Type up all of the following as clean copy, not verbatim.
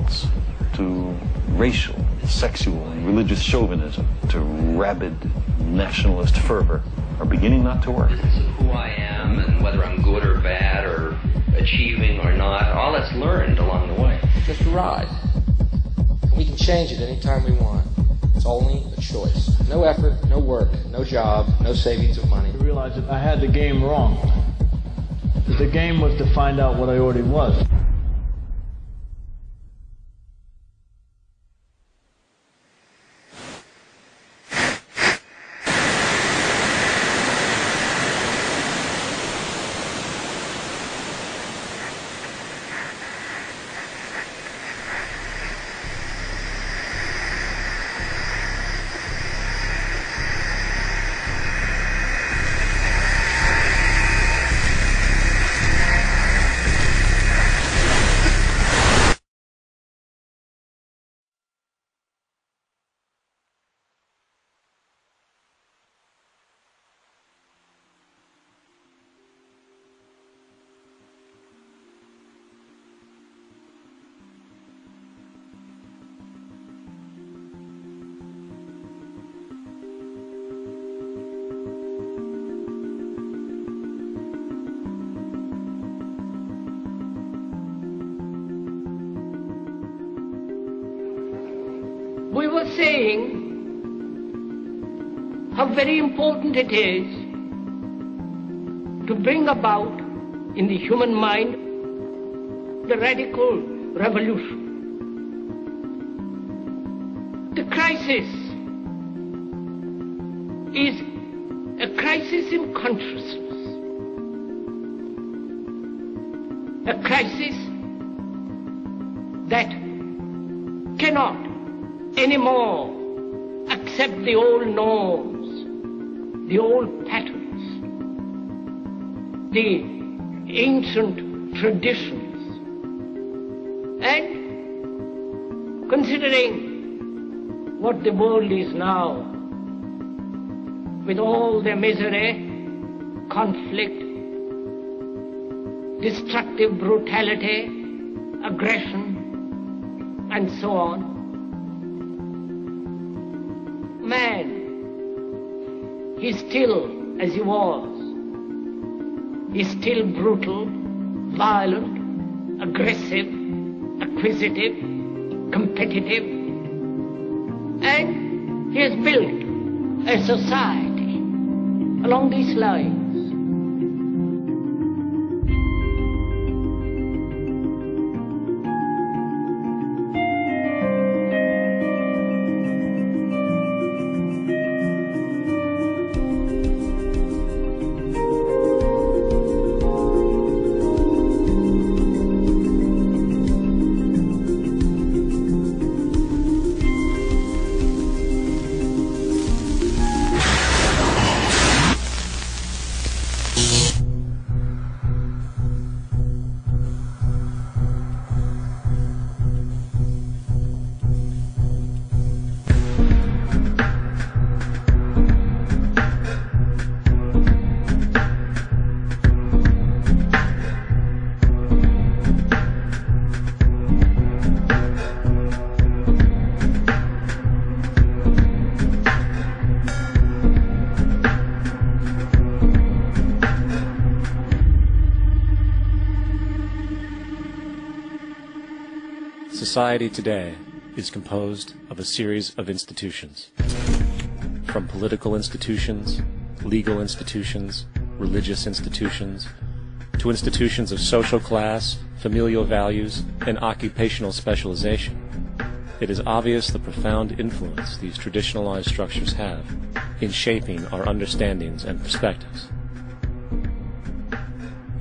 insults, to racial, sexual, and religious chauvinism, to rabid nationalist fervor, are beginning not to work. This is who I am and whether I'm good or bad or achieving or not. All that's learned along the way. Just a ride. We can change it anytime we want. It's only a choice. No effort, no work, no job, no savings of money. I realized that I had the game wrong. That the game was to find out what I already was. We were saying how very important it is to bring about in the human mind the radical revolution. The crisis is a crisis in consciousness, a crisis that cannot anymore accept the old norms, the old patterns, the ancient traditions. And considering what the world is now, with all their misery, conflict, destructive brutality, aggression, and so on, man, he's still as he was. He's still brutal, violent, aggressive, acquisitive, competitive, and he has built a society along these lines. Society today is composed of a series of institutions. From political institutions, legal institutions, religious institutions, to institutions of social class, familial values, and occupational specialization. It is obvious the profound influence these traditionalized structures have in shaping our understandings and perspectives.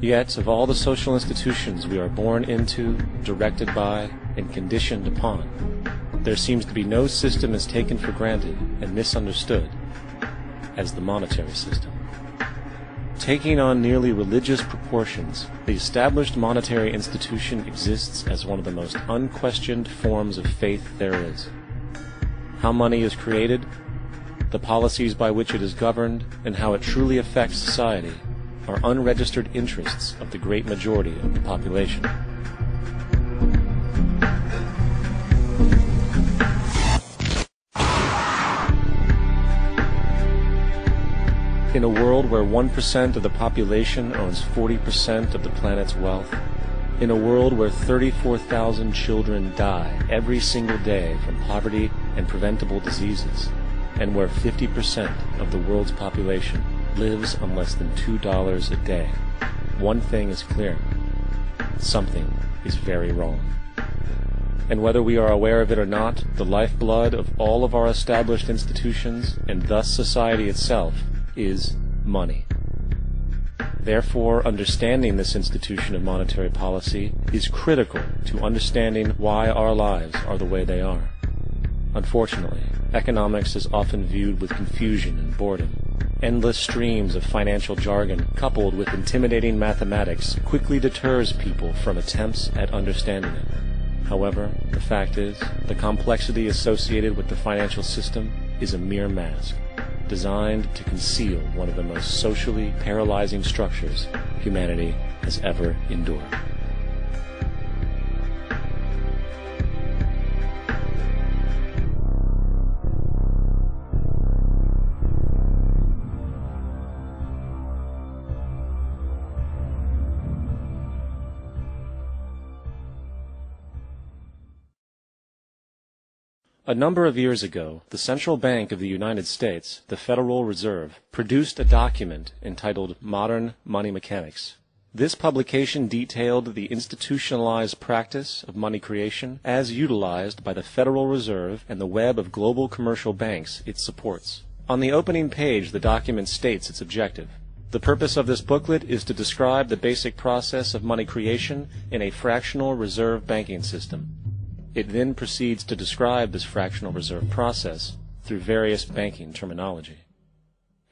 Yet, of all the social institutions we are born into, directed by, and conditioned upon, there seems to be no system as taken for granted and misunderstood as the monetary system. Taking on nearly religious proportions, the established monetary institution exists as one of the most unquestioned forms of faith there is. How money is created, the policies by which it is governed, and how it truly affects society are unregistered interests of the great majority of the population. In a world where 1% of the population owns 40% of the planet's wealth, in a world where 34,000 children die every single day from poverty and preventable diseases, and where 50% of the world's population lives on less than $2 a day, one thing is clear: something is very wrong. And whether we are aware of it or not, the lifeblood of all of our established institutions, and thus society itself, is money. Therefore, understanding this institution of monetary policy is critical to understanding why our lives are the way they are. Unfortunately, economics is often viewed with confusion and boredom. Endless streams of financial jargon coupled with intimidating mathematics quickly deters people from attempts at understanding it. However, the fact is, the complexity associated with the financial system is a mere mask, designed to conceal one of the most socially paralyzing structures humanity has ever endured. A number of years ago, the Central Bank of the United States, the Federal Reserve, produced a document entitled Modern Money Mechanics. This publication detailed the institutionalized practice of money creation as utilized by the Federal Reserve and the web of global commercial banks it supports. On the opening page, the document states its objective. The purpose of this booklet is to describe the basic process of money creation in a fractional reserve banking system. It then proceeds to describe this fractional reserve process through various banking terminology,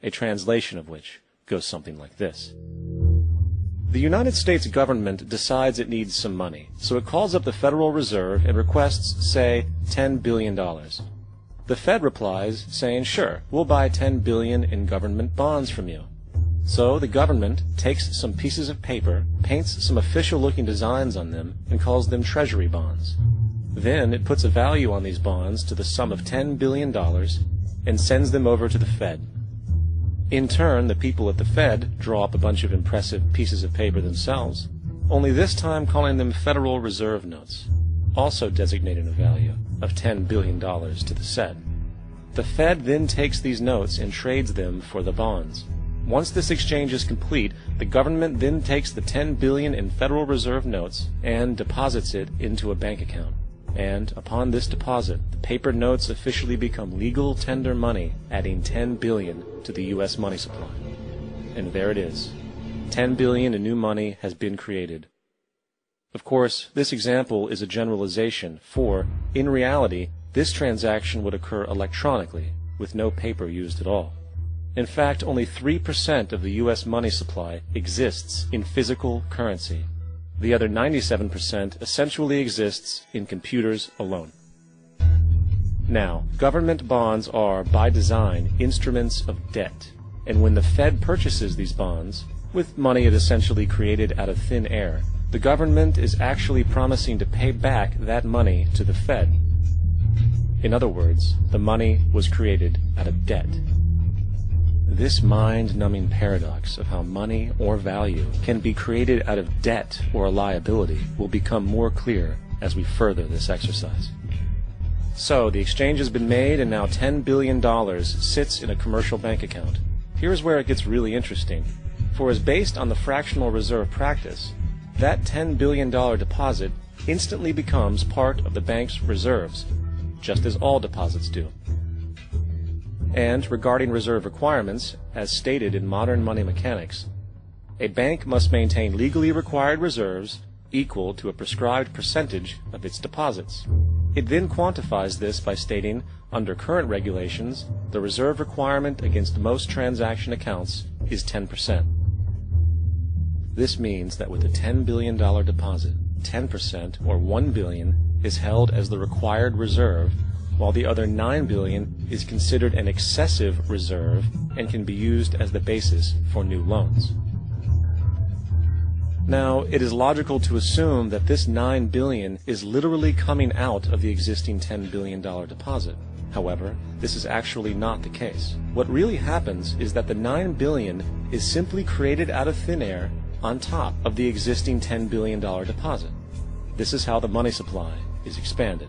a translation of which goes something like this. The United States government decides it needs some money, so it calls up the Federal Reserve and requests, say, $10 billion. The Fed replies, saying, sure, we'll buy $10 billion in government bonds from you. So the government takes some pieces of paper, paints some official-looking designs on them, and calls them treasury bonds. Then it puts a value on these bonds to the sum of $10 billion and sends them over to the Fed. In turn, the people at the Fed draw up a bunch of impressive pieces of paper themselves, only this time calling them Federal Reserve notes, also designating a value of $10 billion to the Fed. The Fed then takes these notes and trades them for the bonds. Once this exchange is complete, the government then takes the $10 billion in Federal Reserve notes and deposits it into a bank account. And upon this deposit, the paper notes officially become legal tender money, adding $10 billion to the U.S. money supply. And there it is. $10 billion in new money has been created. Of course, this example is a generalization, for, in reality, this transaction would occur electronically, with no paper used at all. In fact, only 3% of the U.S. money supply exists in physical currency. The other 97% essentially exists in computers alone. Now, government bonds are, by design, instruments of debt, and when the Fed purchases these bonds, with money it essentially created out of thin air, the government is actually promising to pay back that money to the Fed. In other words, the money was created out of debt. This mind-numbing paradox of how money or value can be created out of debt or a liability will become more clear as we further this exercise. So, the exchange has been made and now $10 billion sits in a commercial bank account. Here's where it gets really interesting. For as based on the fractional reserve practice, that $10 billion deposit instantly becomes part of the bank's reserves, just as all deposits do. And regarding reserve requirements, as stated in modern money mechanics, a bank must maintain legally required reserves equal to a prescribed percentage of its deposits. It then quantifies this by stating, under current regulations, the reserve requirement against most transaction accounts is 10%. This means that with a $10 billion deposit, 10%, or $1 billion, is held as the required reserve, while the other $9 billion is considered an excessive reserve and can be used as the basis for new loans. Now, it is logical to assume that this $9 billion is literally coming out of the existing $10 billion deposit. However, this is actually not the case. What really happens is that the $9 billion is simply created out of thin air on top of the existing $10 billion deposit. This is how the money supply is expanded.